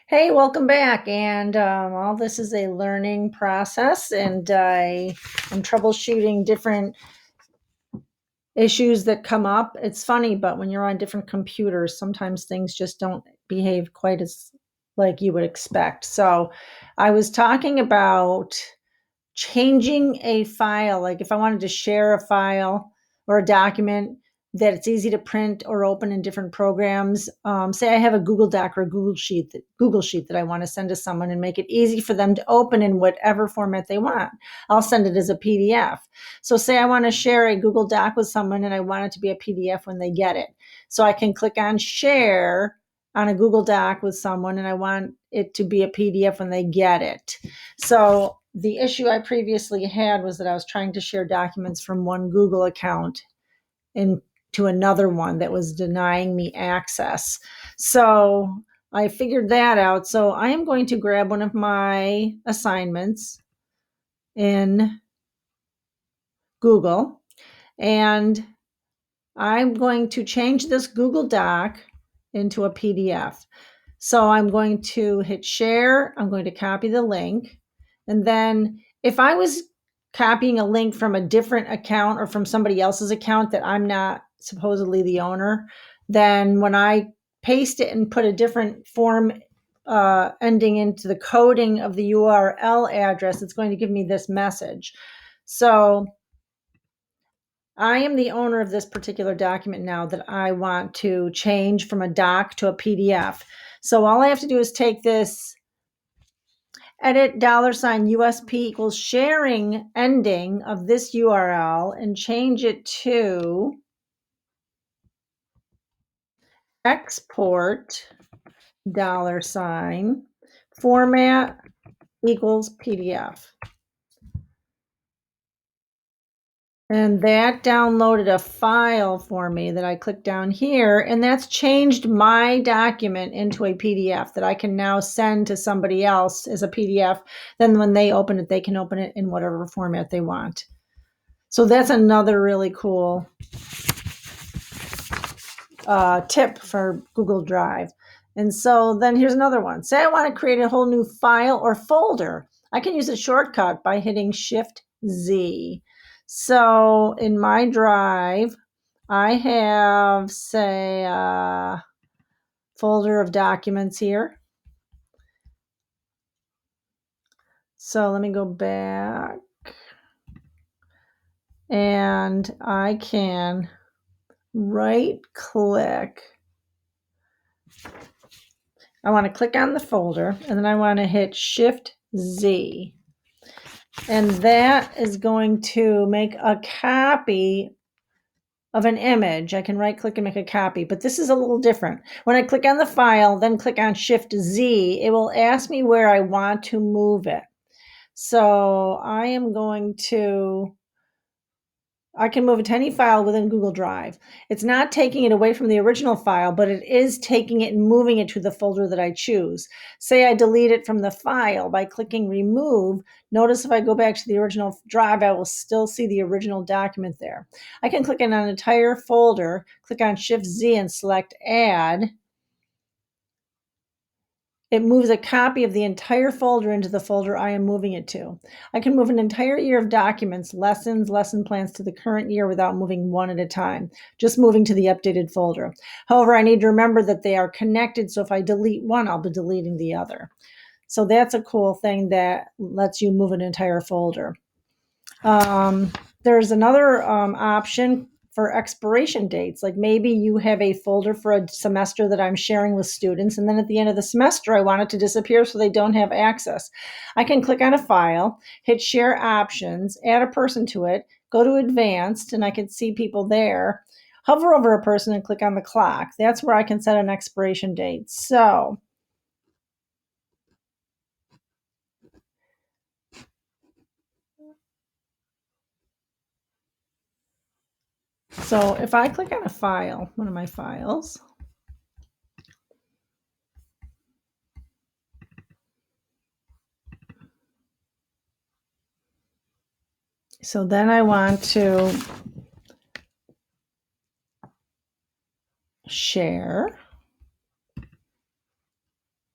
Hey, welcome back. And all this is a learning process, and I am troubleshooting different issues that come up. It's funny, but when you're on different computers, sometimes things just don't behave quite as like you would expect. So I was talking about changing a file, like if I wanted to share a file or a document that it's easy to print or open in different programs. Say I have a Google Doc or a Google Sheet that I want to send to someone and make it easy for them to open in whatever format they want. I'll send it as a PDF. So say I want to share a Google Doc with someone and I want it to be a PDF when they get it. So I can click on share on a Google Doc with someone and I want it to be a PDF when they get it. So the issue I previously had was that I was trying to share documents from one Google account into another one that was denying me access. So I figured that out. So I am going to grab one of my assignments in Google and I'm going to change this Google Doc into a PDF. So I'm going to hit share. I'm going to copy the link. And then if I was copying a link from a different account or from somebody else's account that I'm not supposedly the owner, then when I paste it and put a different form ending into the coding of the URL address, it's going to give me this message. So I am the owner of this particular document now that I want to change from a doc to a PDF. So all I have to do is take this edit $USP equals sharing ending of this URL and change it to export $format equals PDF. And that downloaded a file for me that I clicked down here, and that's changed my document into a PDF that I can now send to somebody else as a PDF. Then when they open it, they can open it in whatever format they want. So that's another really cool tip for Google Drive. And so then here's another one. Say I want to create a whole new file or folder. I can use a shortcut by hitting Shift Z. So in my drive, I have, say, a folder of documents here. So let me go back. And I can right click. I want to click on the folder and then I want to hit Shift Z. And that is going to make a copy of an image. I can right click and make a copy, but this is a little different. When I click on the file, then click on Shift Z, it will ask me where I want to move it. So I am going to, I can move it to any file within Google Drive. It's not taking it away from the original file, but it is taking it and moving it to the folder that I choose. Say I delete it from the file by clicking remove. Notice if I go back to the original drive, I will still see the original document there. I can click on an entire folder, click on Shift Z and select add. It moves a copy of the entire folder into the folder I am moving it to. I can move an entire year of documents, lessons, lesson plans to the current year without moving one at a time, just moving to the updated folder. However, I need to remember that they are connected, so if I delete one, I'll be deleting the other. So that's a cool thing that lets you move an entire folder. There's another option for expiration dates. Like maybe you have a folder for a semester that I'm sharing with students, and then at the end of the semester, I want it to disappear so they don't have access. I can click on a file, hit share options, add a person to it, go to advanced, and I can see people there. Hover over a person and click on the clock. That's where I can set an expiration date. So if I click on a file, one of my files, so then I want to share.